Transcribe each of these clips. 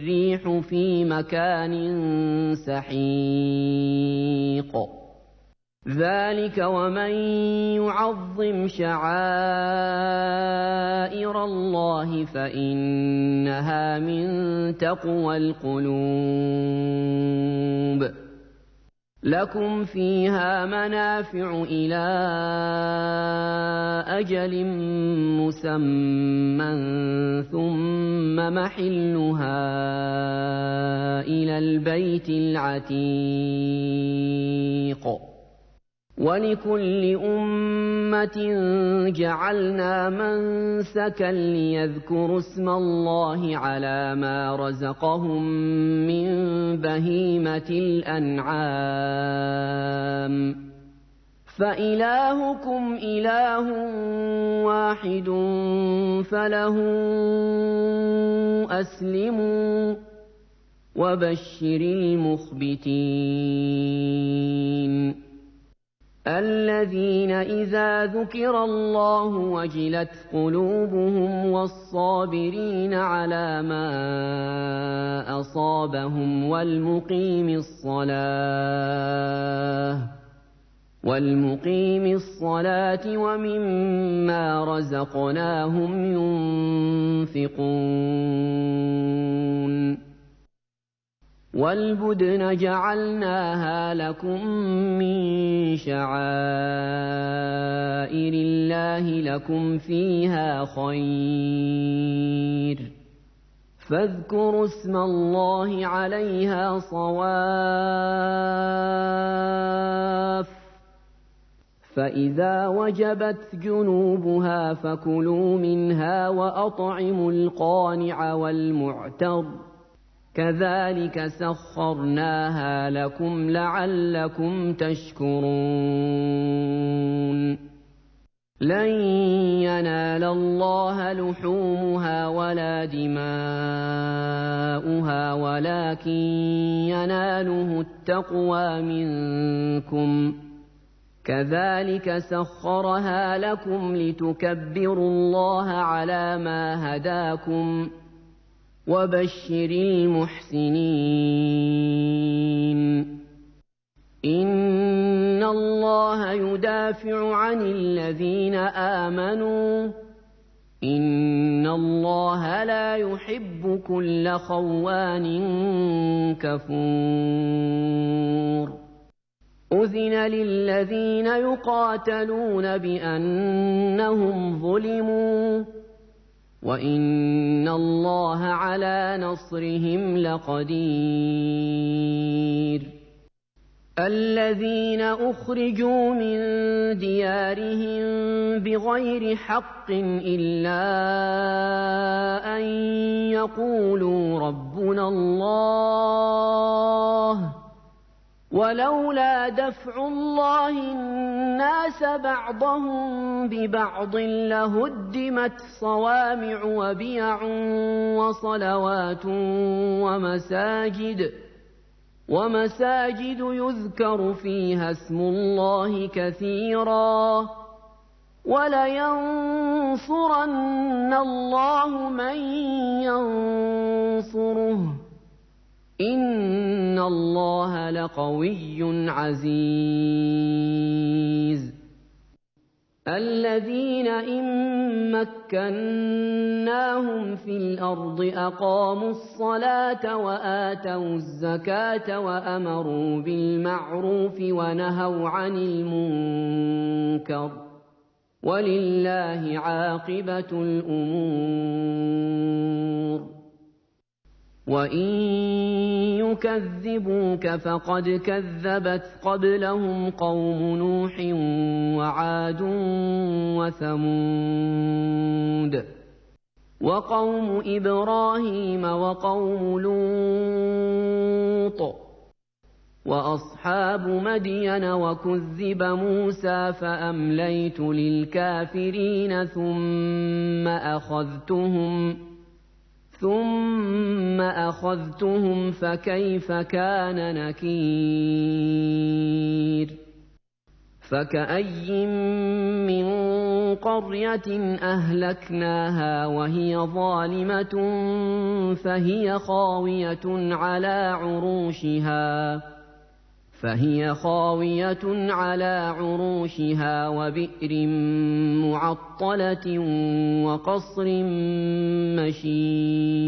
الريح في مكان سحيق ذلك ومن يعظم شعائر الله فإنها من تقوى القلوب لكم فيها منافع إلى أجل مسمى ثم محلها إلى البيت العتيق ولكل أمة جعلنا منسكا ليذكروا اسم الله على ما رزقهم من بهيمة الأنعام فإلهكم إله واحد فله أسلموا وبشر المخبتين الذين إذا ذكر الله وجلت قلوبهم والصابرين على ما أصابهم والمقيم الصلاة ومما رزقناهم ينفقون والبدن جعلناها لكم من شعائر الله لكم فيها خير فاذكروا اسم الله عليها صواف فإذا وجبت جنوبها فكلوا منها وأطعموا القانع والمعتر كذلك سخرناها لكم لعلكم تشكرون لن ينال الله لحومها ولا دماؤها ولكن يناله التقوى منكم كذلك سخرها لكم لتكبروا الله على ما هداكم وبشر المحسنين إن الله يدافع عن الذين آمنوا إن الله لا يحب كل خوان كفور أذن للذين يقاتلون بأنهم ظلموا وإن الله على نصرهم لقدير الذين أخرجوا من ديارهم بغير حق إلا أن يقولوا ربنا الله ولولا دفع الله الناس بعضهم ببعض لهدمت صوامع وبيع وصلوات ومساجد يذكر فيها اسم الله كثيرا ولينصرن الله من ينصره إن الله لقوي عزيز الذين إن مكناهم في الأرض أقاموا الصلاة وآتوا الزكاة وأمروا بالمعروف ونهوا عن المنكر ولله عاقبة الأمور وإن يكذبوك فقد كذبت قبلهم قوم نوح وعاد وثمود وقوم إبراهيم وقوم لوط وأصحاب مدين وكذب موسى فأمليت للكافرين ثم أخذتهم فكيف كان نكير فكأي من قرية أهلكناها وهي ظالمة فهي خاوية على عروشها وبئر معطلة وقصر مشيد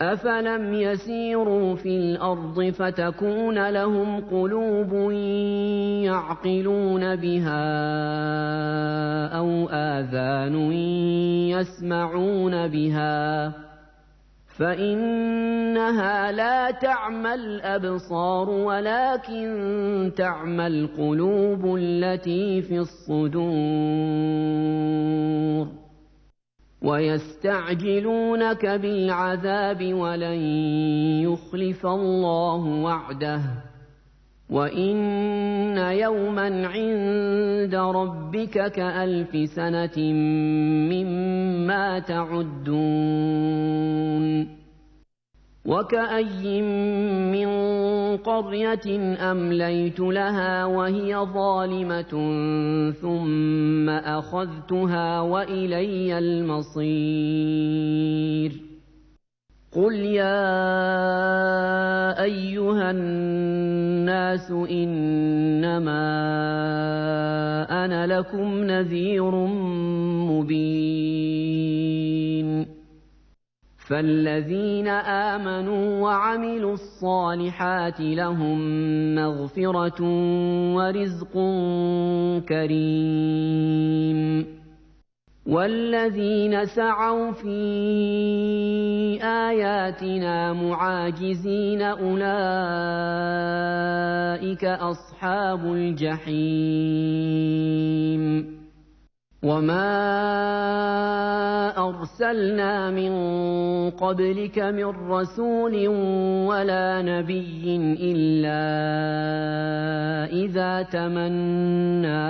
أفلم يسيروا في الأرض فتكون لهم قلوب يعقلون بها أو آذان يسمعون بها فإنها لا تعمى الأبصار ولكن تعمى القلوب التي في الصدور ويستعجلونك بالعذاب ولن يخلف الله وعده وإن يوما عند ربك كألف سنة مما تعدون وكأي من قرية أمليت لها وهي ظالمة ثم أخذتها وإلي المصير قل يا أيها الناس إنما أنا لكم نذير مبين فالذين آمنوا وعملوا الصالحات لهم مغفرة ورزق كريم والذين سعوا في آياتنا معاجزين أولئك أصحاب الجحيم وما أرسلنا من قبلك من رسول ولا نبي إلا إذا تمنى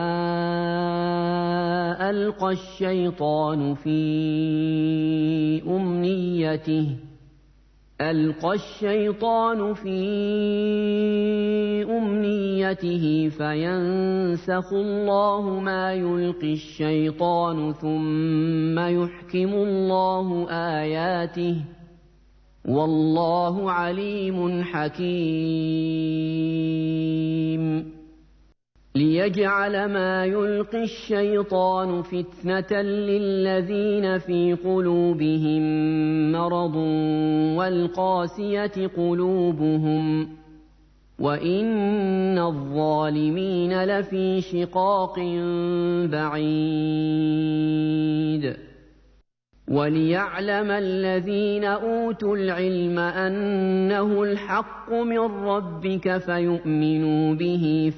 ألقى الشيطان في أمنيته فينسخ الله ما يلقي الشيطان ثم يحكم الله آياته والله عليم حكيم ليجعل ما يلقي الشيطان فتنة للذين في قلوبهم مرض والقاسية قلوبهم وإن الظالمين لفي شقاق بعيد وليعلم الذين أوتوا العلم أنه الحق من ربك فيؤمنوا به